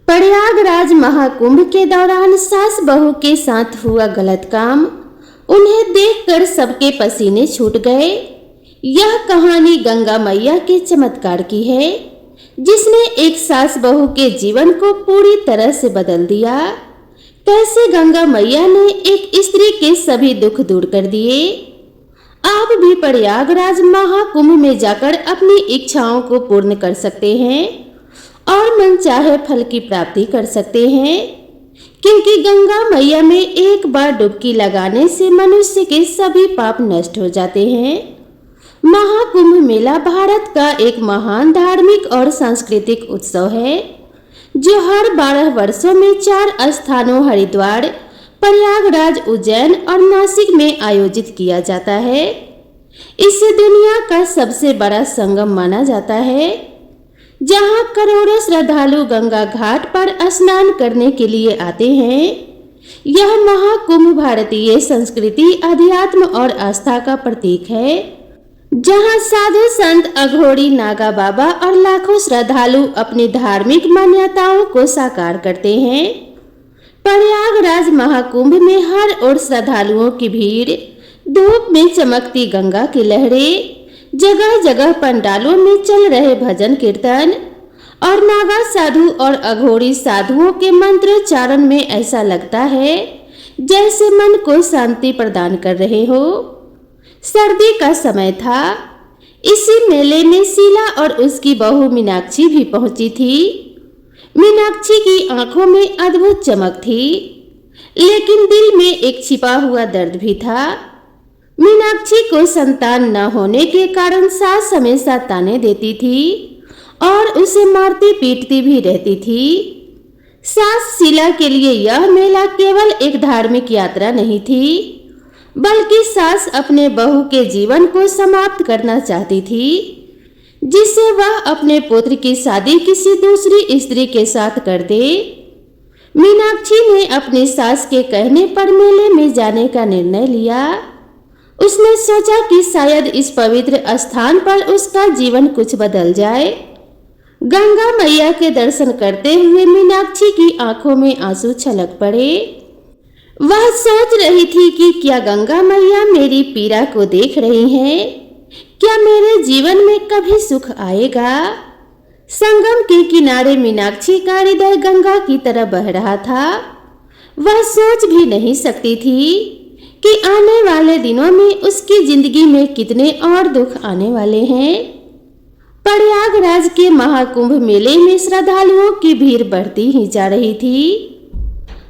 प्रयागराज महाकुंभ के दौरान सास बहू के साथ हुआ गलत काम, उन्हें देखकर सबके पसीने छूट गए। यह कहानी गंगा मैया के चमत्कार की है, जिसने एक सास बहू के जीवन को पूरी तरह से बदल दिया। कैसे गंगा मैया ने एक स्त्री के सभी दुख दूर कर दिए। आप भी प्रयागराज महाकुंभ में जाकर अपनी इच्छाओं को पूर्ण कर सकते हैं और मनचाहे फल की प्राप्ति कर सकते हैं, क्योंकि गंगा मैया में एक बार डुबकी लगाने से मनुष्य के सभी पाप नष्ट हो जाते हैं। महाकुंभ मेला भारत का एक महान धार्मिक और सांस्कृतिक उत्सव है, जो हर 12 वर्षों में 4 स्थानों हरिद्वार, प्रयागराज, उज्जैन और नासिक में आयोजित किया जाता है। इसे दुनिया का सबसे बड़ा संगम माना जाता है, जहां करोड़ों श्रद्धालु गंगा घाट पर स्नान करने के लिए आते हैं। यह महाकुंभ भारतीय संस्कृति, अध्यात्म और आस्था का प्रतीक है, जहां साधु संत, अघोरी, नागा बाबा और लाखों श्रद्धालु अपनी धार्मिक मान्यताओं को साकार करते हैं। प्रयागराज महाकुंभ में हर ओर श्रद्धालुओं की भीड़, धूप में चमकती गंगा की लहरें, जगह जगह पंडालों में चल रहे भजन कीर्तन और नागा साधु और अघोरी साधुओं के मंत्रोच्चारण में ऐसा लगता है जैसे मन को शांति प्रदान कर रहे हो। सर्दी का समय था। इसी मेले में शीला और उसकी बहू मीनाक्षी भी पहुंची थी। मीनाक्षी की आंखों में अद्भुत चमक थी, लेकिन दिल में एक छिपा हुआ दर्द भी था। मीनाक्षी को संतान न होने के कारण सास हमेशा ताने देती थी और उसे मारती पीटती भी रहती थी। सास शीला के लिए यह मेला केवल एक धार्मिक यात्रा नहीं थी, बल्कि सास अपने बहू के जीवन को समाप्त करना चाहती थी, जिससे वह अपने पुत्र की शादी किसी दूसरी स्त्री के साथ कर दे। मीनाक्षी ने अपनी सास के कहने पर मेले में जाने का निर्णय लिया। उसने सोचा कि शायद इस पवित्र स्थान पर उसका जीवन कुछ बदल जाए। गंगा मैया के दर्शन करते हुए मीनाक्षी की आंखों में आंसू छलक पड़े। वह सोच रही थी कि क्या गंगा मैया मेरी पीड़ा को देख रही हैं? क्या मेरे जीवन में कभी सुख आएगा? संगम के किनारे मीनाक्षी का हृदय गंगा की तरह बह रहा था। वह सोच भी नहीं सकती थी कि आने वाले दिनों में उसकी जिंदगी में कितने और दुख आने वाले हैं। प्रयागराज के महाकुंभ मेले में श्रद्धालुओं की भीड़ बढ़ती ही जा रही थी।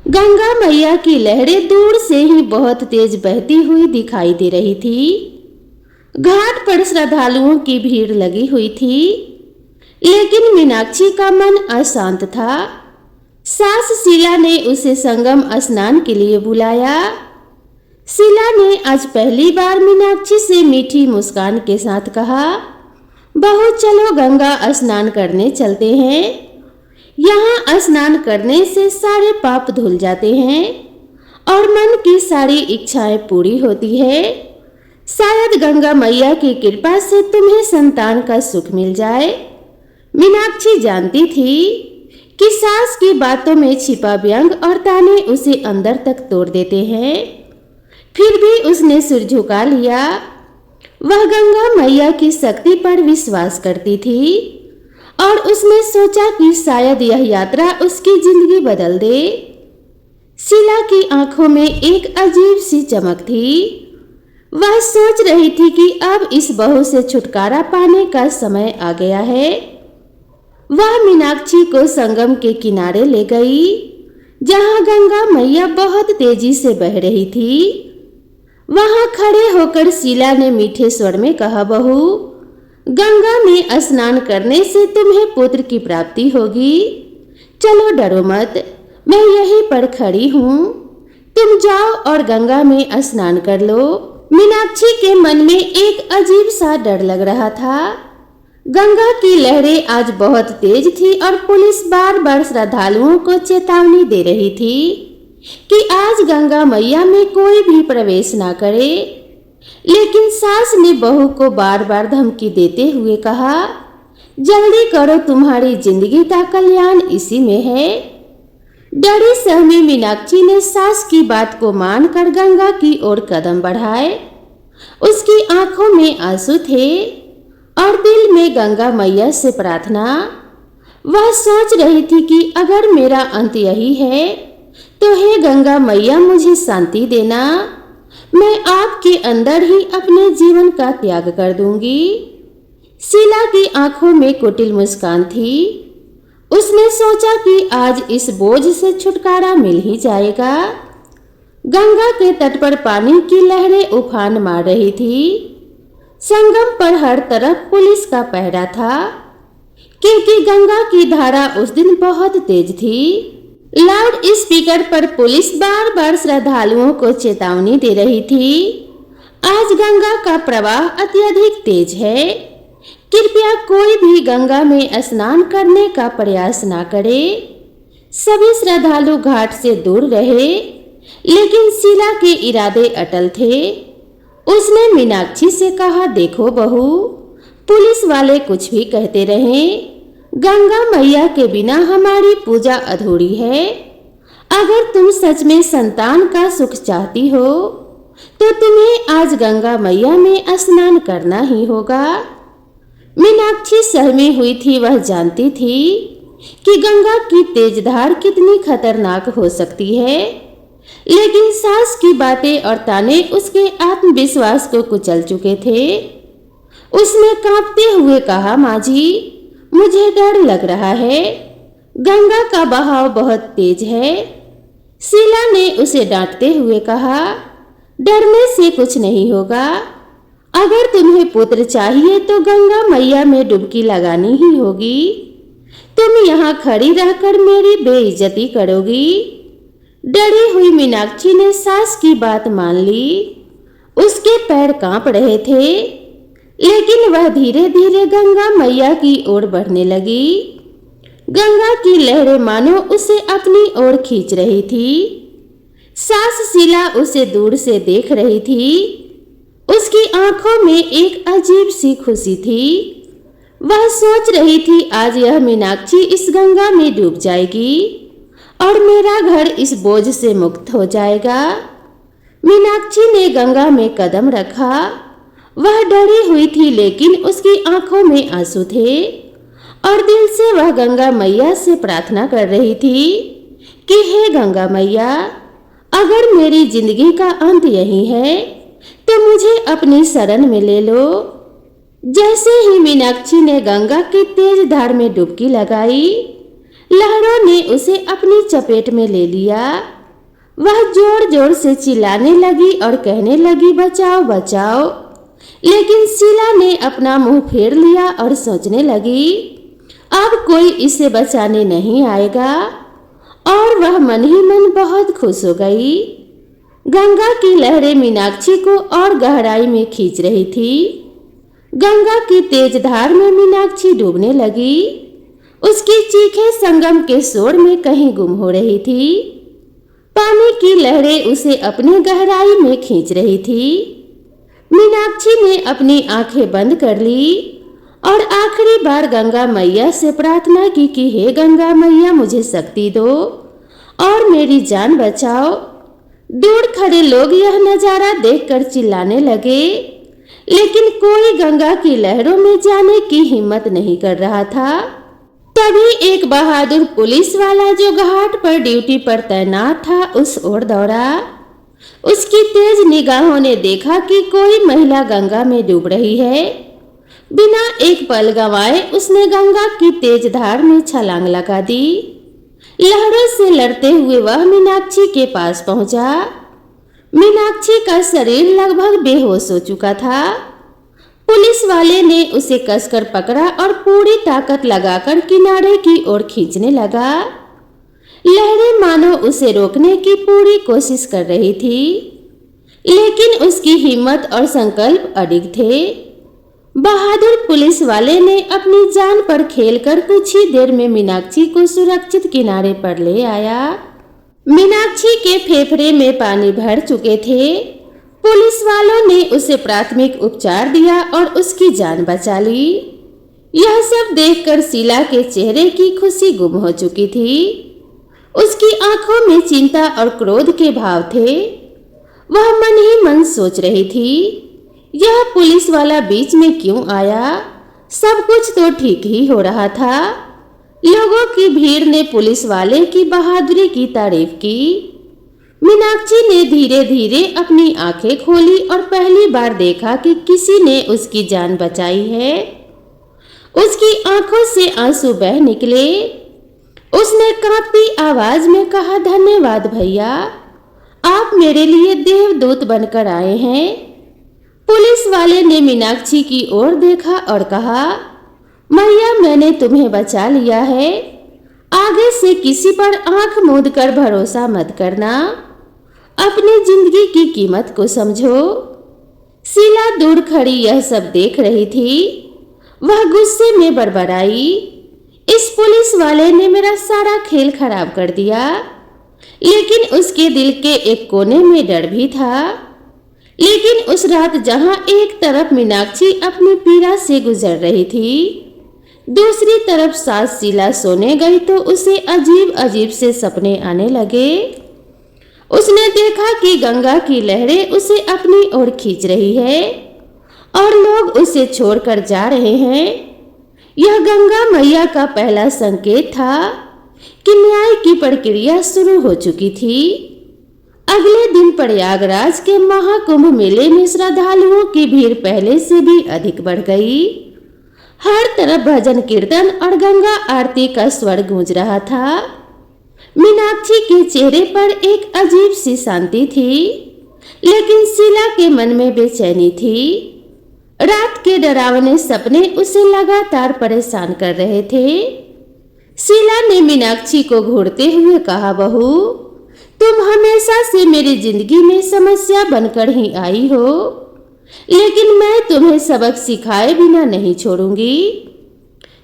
गंगा मैया की लहरें दूर से ही बहुत तेज बहती हुई दिखाई दे रही थी। घाट पर श्रद्धालुओं की भीड़ लगी हुई थी, लेकिन मीनाक्षी का मन अशांत था। सास शीला ने उसे संगम स्नान के लिए बुलाया। शीला ने आज पहली बार मीनाक्षी से मीठी मुस्कान के साथ कहा, बहू चलो गंगा स्नान करने चलते हैं। यहाँ स्नान करने से सारे पाप धुल जाते हैं और मन की सारी इच्छाएं पूरी होती है। शायद गंगा मैया की कृपा से तुम्हें संतान का सुख मिल जाए। मीनाक्षी जानती थी कि सास की बातों में छिपा व्यंग और ताने उसे अंदर तक तोड़ देते हैं, फिर भी उसने सिर झुका लिया। वह गंगा मैया की शक्ति पर विश्वास करती थी और उसने सोचा कि शायद यह यात्रा उसकी जिंदगी बदल दे। शीला की आंखों में एक अजीब सी चमक थी। वह सोच रही थी कि अब इस बहू से छुटकारा पाने का समय आ गया है। वह मीनाक्षी को संगम के किनारे ले गई, जहां गंगा मैया बहुत तेजी से बह रही थी। वहां खड़े होकर शीला ने मीठे स्वर में कहा, बहू, गंगा में स्नान करने से तुम्हें पुत्र की प्राप्ति होगी। चलो डरो मत, मैं यहीं पर खड़ी हूँ। तुम जाओ और गंगा में स्नान कर लो। मीनाक्षी के मन में एक अजीब सा डर लग रहा था। गंगा की लहरें आज बहुत तेज थी और पुलिस बार बार श्रद्धालुओं को चेतावनी दे रही थी कि आज गंगा मैया में कोई भी प्रवेश ना करे। लेकिन सास ने बहू को बार बार धमकी देते हुए कहा जल्दी करो, तुम्हारी जिंदगी का कल्याण इसी में है। डरी सहमी मीनाक्षी ने सास की बात को मानकर गंगा की ओर कदम बढ़ाए। उसकी आंखों में आंसू थे और दिल में गंगा मैया से प्रार्थना। वह सोच रही थी कि अगर मेरा अंत यही है तो हे गंगा मैया मुझे शांति देना, मैं आपके अंदर ही अपने जीवन का त्याग कर दूंगी। शीला की आंखों में कुटिल मुस्कान थी। उसने सोचा कि आज इस बोझ से छुटकारा मिल ही जाएगा। गंगा के तट पर पानी की लहरें उफान मार रही थी। संगम पर हर तरफ पुलिस का पहरा था, क्योंकि गंगा की धारा उस दिन बहुत तेज थी। लाउड स्पीकर पर पुलिस बार बार श्रद्धालुओं को चेतावनी दे रही थी, आज गंगा का प्रवाह अत्यधिक तेज है, कृपया कोई भी गंगा में स्नान करने का प्रयास ना करे। सभी श्रद्धालु घाट से दूर रहे, लेकिन शीला के इरादे अटल थे। उसने मीनाक्षी से कहा, देखो बहू, पुलिस वाले कुछ भी कहते रहें, गंगा मैया के बिना हमारी पूजा अधूरी है। अगर तुम सच में संतान का सुख चाहती हो तो तुम्हें आज गंगा मैया में स्नान करना ही होगा। मीनाक्षी सहमी हुई थी। वह जानती थी कि गंगा की तेज धार कितनी खतरनाक हो सकती है, लेकिन सास की बातें और ताने उसके आत्मविश्वास को कुचल चुके थे। उसने कांपते हुए कहा, माँ जी, मुझे डर लग रहा है, गंगा का बहाव बहुत तेज है। शीला ने उसे डांटते हुए कहा, डरने से कुछ नहीं होगा। अगर तुम्हें पुत्र चाहिए तो गंगा मैया में डुबकी लगानी ही होगी। तुम यहाँ खड़ी रहकर मेरी बेइज्जती करोगी। डरी हुई मीनाक्षी ने सास की बात मान ली। उसके पैर कांप रहे थे, लेकिन वह धीरे धीरे गंगा मैया की ओर बढ़ने लगी। गंगा की लहरें मानो उसे अपनी ओर खींच रही थी। सास शीला उसे दूर से देख रही थी। उसकी आंखों में एक अजीब सी खुशी थी। वह सोच रही थी, आज यह मीनाक्षी इस गंगा में डूब जाएगी और मेरा घर इस बोझ से मुक्त हो जाएगा। मीनाक्षी ने गंगा में कदम रखा। वह डरी हुई थी, लेकिन उसकी आंखों में आंसू थे और दिल से वह गंगा मैया से प्रार्थना कर रही थी कि हे गंगा मैया, अगर मेरी जिंदगी का अंत यही है तो मुझे अपनी शरण में ले लो। जैसे ही मीनाक्षी ने गंगा की तेज धार में डुबकी लगाई, लहरों ने उसे अपनी चपेट में ले लिया। वह जोर जोर से चिल्लाने लगी और कहने लगी, बचाओ बचाओ। लेकिन शीला ने अपना मुंह फेर लिया और सोचने लगी, अब कोई इसे बचाने नहीं आएगा। और वह मन ही मन बहुत खुश हो गई। गंगा की लहरें मीनाक्षी को और गहराई में खींच रही थी। गंगा की तेज धार में मीनाक्षी डूबने लगी। उसकी चीखें संगम के शोर में कहीं गुम हो रही थी। पानी की लहरें उसे अपनी गहराई में खींच रही थी। मीनाक्षी ने अपनी आंखें बंद कर ली और आखिरी बार गंगा मैया से प्रार्थना की कि हे गंगा मैया, मुझे शक्ति दो और मेरी जान बचाओ। दूर खड़े लोग यह नजारा देखकर चिल्लाने लगे, लेकिन कोई गंगा की लहरों में जाने की हिम्मत नहीं कर रहा था। तभी एक बहादुर पुलिस वाला जो घाट पर ड्यूटी पर तैनात था उस ओर दौड़ा। उसकी तेज निगाहों ने देखा कि कोई महिला गंगा में डूब रही है। बिना एक पल गंवाए उसने गंगा की तेज धार में छलांग लगा दी। लहरों से लड़ते हुए वह मीनाक्षी के पास पहुंचा। मीनाक्षी का शरीर लगभग बेहोश हो चुका था। पुलिस वाले ने उसे कसकर पकड़ा और पूरी ताकत लगाकर किनारे की ओर खींचने लगा। लहरें मानो उसे रोकने की पूरी कोशिश कर रही थी, लेकिन उसकी हिम्मत और संकल्प अडिग थे। बहादुर पुलिस वाले ने अपनी जान पर खेलकर कुछ ही देर में मीनाक्षी को सुरक्षित किनारे पर ले आया। मीनाक्षी के फेफड़े में पानी भर चुके थे। पुलिस वालों ने उसे प्राथमिक उपचार दिया और उसकी जान बचा ली। यह सब देखकर शीला के चेहरे की खुशी गुम हो चुकी थी। उसकी आंखों में चिंता और क्रोध के भाव थे। वह मन ही मन सोच रही थी, यह पुलिस वाला बीच में क्यों आया? सब कुछ तो ठीक ही हो रहा था। लोगों की भीड़ ने पुलिस वाले की बहादुरी की तारीफ की। मीनाक्षी ने धीरे धीरे अपनी आंखें खोली और पहली बार देखा कि किसी ने उसकी जान बचाई है। उसकी आंखों से आंसू बह निकले। उसने कांपती आवाज में कहा, धन्यवाद भैया, आप मेरे लिए देवदूत बनकर आए हैं। पुलिस वाले ने मीनाक्षी की ओर देखा और कहा, मैया, मैंने तुम्हें बचा लिया है। आगे से किसी पर आंख मूंद कर भरोसा मत करना। अपनी जिंदगी की कीमत को समझो। शीला दूर खड़ी यह सब देख रही थी। वह गुस्से में बड़बड़ाई, इस पुलिस वाले ने मेरा सारा खेल खराब कर दिया। लेकिन उसके दिल के एक कोने में डर भी था। लेकिन उस रात जहां एक तरफ मीनाक्षी अपनी पीड़ा से गुजर रही थी, दूसरी तरफ सास शीला सोने गई तो उसे अजीब अजीब से सपने आने लगे। उसने देखा कि गंगा की लहरें उसे अपनी ओर खींच रही है और लोग उसे छोड़कर जा रहे हैं। यह गंगा मैया का पहला संकेत था कि न्याय की प्रक्रिया शुरू हो चुकी थी। अगले दिन प्रयागराज के महाकुंभ मेले में श्रद्धालुओं की भीड़ पहले से भी अधिक बढ़ गई। हर तरफ भजन कीर्तन और गंगा आरती का स्वर गूंज रहा था। मीनाक्षी के चेहरे पर एक अजीब सी शांति थी, लेकिन शीला के मन में बेचैनी थी। रात के डरावने सपने उसे लगातार परेशान कर रहे थे। शीला ने मीनाक्षी को घूरते हुए कहा, बहू, तुम हमेशा से मेरी जिंदगी में समस्या बनकर ही आई हो, लेकिन मैं तुम्हें सबक सिखाए बिना नहीं छोड़ूंगी।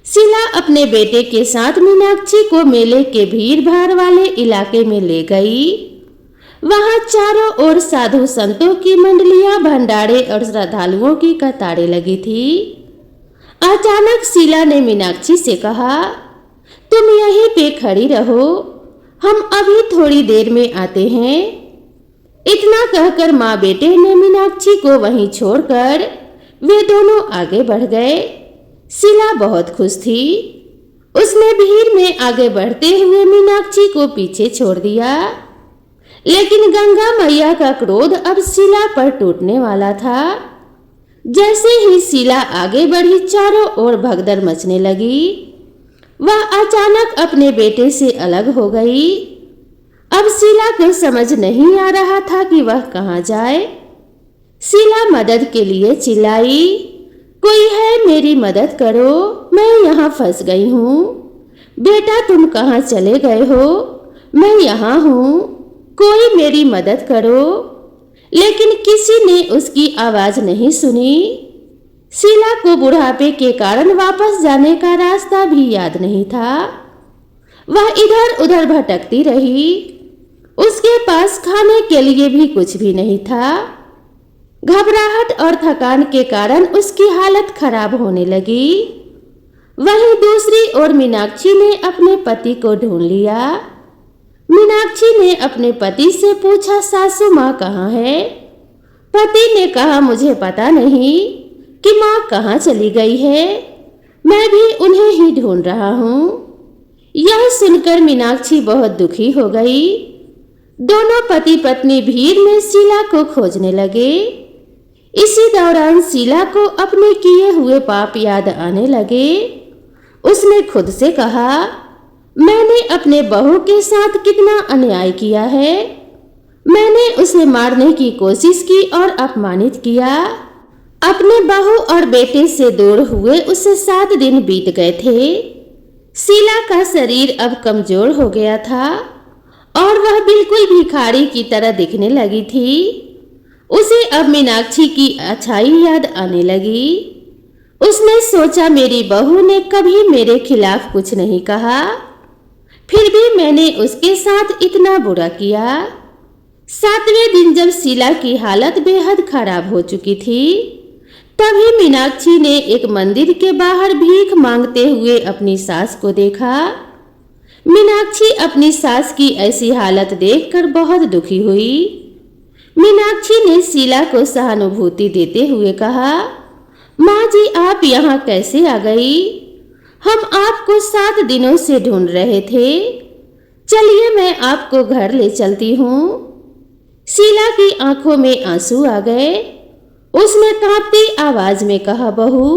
शीला अपने बेटे के साथ मीनाक्षी को मेले के भीड़ भाड़ वाले इलाके में ले गई। वहां चारों ओर साधु संतों की मंडलियां, भंडारे और श्रद्धालुओं की कतारें लगी थी। अचानक शीला ने मीनाक्षी से कहा, तुम यहीं पे खड़ी रहो, हम अभी थोड़ी देर में आते हैं। इतना कहकर माँ बेटे ने मीनाक्षी को वहीं छोड़कर वे दोनों आगे बढ़ गए। शीला बहुत खुश थी। उसने भीड़ में आगे बढ़ते हुए मीनाक्षी को पीछे छोड़ दिया। लेकिन गंगा मैया का क्रोध अब शीला पर टूटने वाला था। जैसे ही शीला आगे बढ़ी, चारों ओर भगदड़ मचने लगी। वह अचानक अपने बेटे से अलग हो गई। अब शीला को समझ नहीं आ रहा था कि वह कहाँ जाए। शीला मदद के लिए चिल्लाई, कोई है, मेरी मदद करो, मैं यहाँ फंस गई हूँ। बेटा, तुम कहाँ चले गए हो? मैं यहाँ हूँ, कोई मेरी मदद करो। लेकिन किसी ने उसकी आवाज नहीं सुनी। शीला को बुढ़ापे के कारण वापस जाने का रास्ता भी याद नहीं था। वह इधर उधर भटकती रही। उसके पास खाने के लिए भी कुछ भी नहीं था। घबराहट और थकान के कारण उसकी हालत खराब होने लगी। वहीं दूसरी ओर मीनाक्षी ने अपने पति को ढूंढ लिया। मीनाक्षी ने अपने पति से पूछा, सासू माँ कहाँ है? पति ने कहा, मुझे पता नहीं कि माँ कहाँ चली गई है, मैं भी उन्हें ही ढूंढ रहा हूँ। यह सुनकर मीनाक्षी बहुत दुखी हो गई। दोनों पति पत्नी भीड़ में शीला को खोजने लगे। इसी दौरान शीला को अपने किए हुए पाप याद आने लगे। उसने खुद से कहा, मैंने अपने बहू के साथ कितना अन्याय किया है। मैंने उसे मारने की कोशिश की और अपमानित किया। अपने बहू और बेटे से दूर हुए उसे 7 दिन बीत गए थे। शीला का शरीर अब कमजोर हो गया था और वह बिल्कुल भिखारी की तरह दिखने लगी थी। उसे अब मीनाक्षी की अच्छाई याद आने लगी। उसने सोचा, मेरी बहू ने कभी मेरे खिलाफ कुछ नहीं कहा, फिर भी मैंने उसके साथ इतना बुरा किया। 7वें दिन जब शीला की हालत बेहद खराब हो चुकी थी, तभी मीनाक्षी ने एक मंदिर के बाहर भीख मांगते हुए अपनी सास को देखा। मीनाक्षी अपनी सास की ऐसी हालत देखकर बहुत दुखी हुई। मीनाक्षी ने शीला को सहानुभूति देते हुए कहा, माँ जी आप यहाँ कैसे आ गई? हम आपको 7 दिनों से ढूंढ रहे थे। चलिए मैं आपको घर ले चलती हूँ। शीला की आंखों में आंसू आ गए। उसने कांपती आवाज में कहा, बहू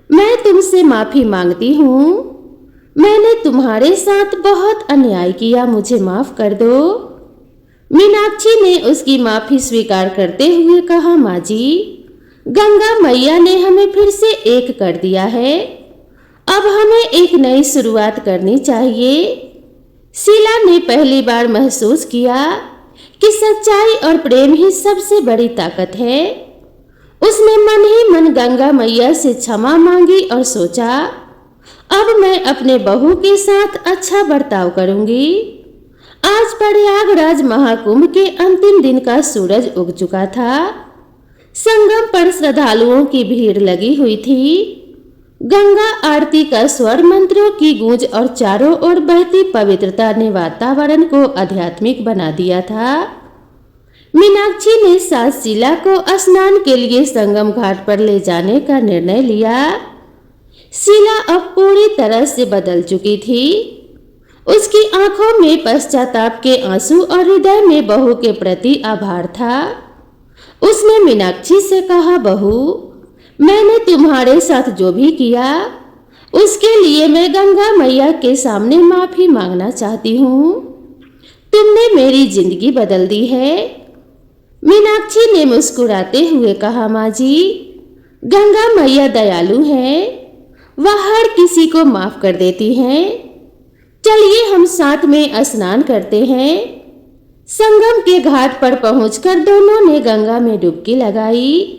मैं तुमसे माफी मांगती हूँ। मैंने तुम्हारे साथ बहुत अन्याय किया, मुझे माफ कर दो। मीनाक्षी ने उसकी माफी स्वीकार करते हुए कहा, माँ जी गंगा मैया ने हमें फिर से एक कर दिया है। अब हमें एक नई शुरुआत करनी चाहिए। शीला ने पहली बार महसूस किया कि सच्चाई और प्रेम ही सबसे बड़ी ताकत है। उसने मन ही मन गंगा मैया से क्षमा मांगी और सोचा, अब मैं अपने बहू के साथ अच्छा बर्ताव करूंगी। आज प्रयागराज महाकुंभ के अंतिम दिन का सूरज उग चुका था। संगम पर श्रद्धालुओं की भीड़ लगी हुई थी। गंगा आरती का स्वर मंत्रों की गूंज और चारों ओर बहती पवित्रता ने वातावरण को आध्यात्मिक बना दिया था। मीनाक्षी ने सास शीला को स्नान के लिए संगम घाट पर ले जाने का निर्णय लिया। शीला अब पूरी तरह से बदल चुकी थी। उसकी आंखों में पश्चाताप के आंसू और हृदय में बहू के प्रति आभार था। उसने मीनाक्षी से कहा, बहू मैंने तुम्हारे साथ जो भी किया उसके लिए मैं गंगा मैया के सामने माफी मांगना चाहती हूँ। तुमने मेरी जिंदगी बदल दी है। मीनाक्षी ने मुस्कुराते हुए कहा, माँ जी गंगा मैया दयालु है, वह हर किसी को माफ कर देती हैं। चलिए हम साथ में स्नान करते हैं। संगम के घाट पर पहुंचकर दोनों ने गंगा में डुबकी लगाई।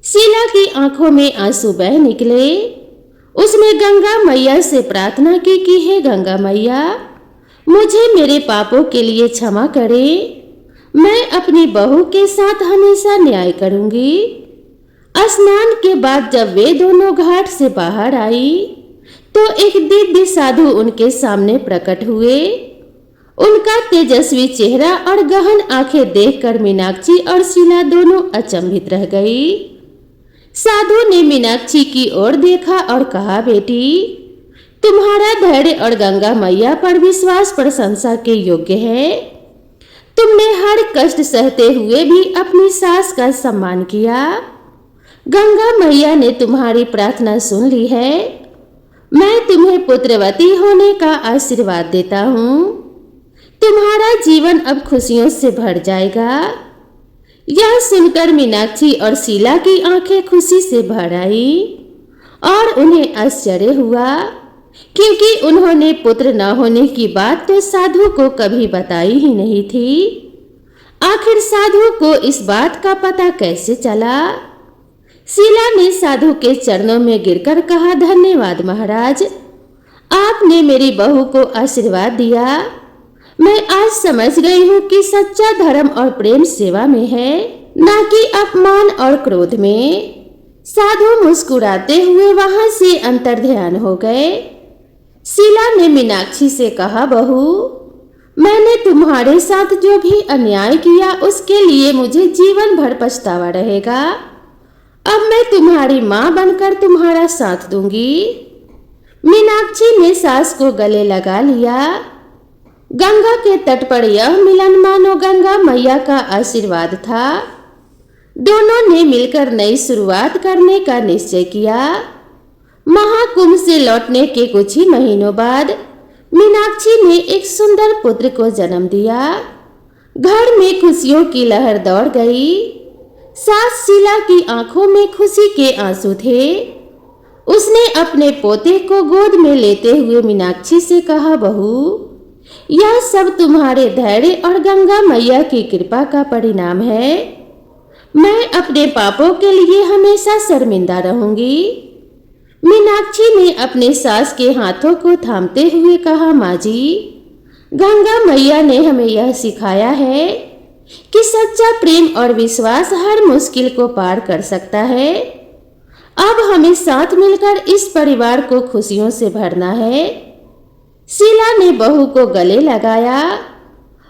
शीला की आंखों में आंसू बह निकले। उसने गंगा मैया से प्रार्थना की कि हे गंगा मैया मुझे मेरे पापों के लिए क्षमा करें। मैं अपनी बहू के साथ हमेशा न्याय करूंगी। स्नान के बाद जब वे दोनों घाट से बाहर आई तो एक दिव्य साधु उनके सामने प्रकट हुए। उनका तेजस्वी चेहरा और गहन आंखें देखकर मीनाक्षी और शीला दोनों अचंभित रह गई। साधु ने मीनाक्षी की ओर देखा और कहा, बेटी तुम्हारा धैर्य और गंगा मैया पर विश्वास प्रशंसा के योग्य है। तुमने हर कष्ट सहते हुए भी अपनी सास का सम्मान किया। गंगा मैया ने तुम्हारी प्रार्थना सुन ली है। मैं तुम्हें पुत्रवती होने का आशीर्वाद देता हूँ। तुम्हारा जीवन अब खुशियों से भर जाएगा। यह सुनकर मीनाक्षी और शीला की आंखें खुशी से भर आई और उन्हें आश्चर्य हुआ, क्योंकि उन्होंने पुत्र न होने की बात तो साधु को कभी बताई ही नहीं थी। आखिर साधु को इस बात का पता कैसे चला? शीला ने साधु के चरणों में गिरकर कहा, धन्यवाद महाराज, आपने मेरी बहू को आशीर्वाद दिया। मैं आज समझ गई हूँ कि सच्चा धर्म और प्रेम सेवा में है, न कि अपमान और क्रोध में। साधु मुस्कुराते हुए वहां से अंतर्ध्यान हो गए। शीला ने मीनाक्षी से कहा, बहू मैंने तुम्हारे साथ जो भी अन्याय किया उसके लिए मुझे जीवन भर पछतावा रहेगा। अब मैं तुम्हारी माँ बनकर तुम्हारा साथ दूंगी। मीनाक्षी ने सास को गले लगा लिया। गंगा के तट पर यह मिलन मानो गंगा मैया का आशीर्वाद था। दोनों ने मिलकर नई शुरुआत करने का निश्चय किया। महाकुंभ से लौटने के कुछ ही महीनों बाद मीनाक्षी ने एक सुंदर पुत्र को जन्म दिया। घर में खुशियों की लहर दौड़ गई। सास शीला की आंखों में खुशी के आंसू थे। उसने अपने पोते को गोद में लेते हुए मीनाक्षी से कहा, बहू यह सब तुम्हारे धैर्य और गंगा मैया की कृपा का परिणाम है। मैं अपने पापों के लिए हमेशा शर्मिंदा रहूंगी। मीनाक्षी ने अपने सास के हाथों को थामते हुए कहा, माँ जी गंगा मैया ने हमें यह सिखाया है कि सच्चा प्रेम और विश्वास हर मुश्किल को पार कर सकता है। अब हमें साथ मिलकर इस परिवार को खुशियों से भरना है। शीला ने बहू को गले लगाया।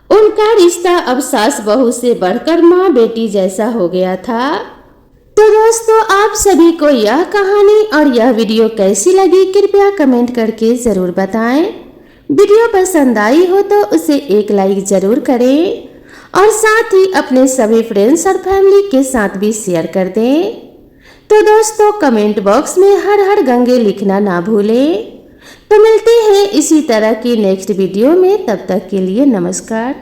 उनका रिश्ता अब सास बहू से बढ़कर माँ बेटी जैसा हो गया था। तो दोस्तों, आप सभी को यह कहानी और यह वीडियो कैसी लगी कृपया कमेंट करके ज़रूर बताएं। वीडियो पसंद आई हो तो उसे एक लाइक ज़रूर करें और साथ ही अपने सभी फ्रेंड्स और फैमिली के साथ भी शेयर कर दें। तो दोस्तों, कमेंट बॉक्स में हर हर गंगे लिखना ना भूलें। तो मिलते हैं इसी तरह की नेक्स्ट वीडियो में, तब तक के लिए नमस्कार।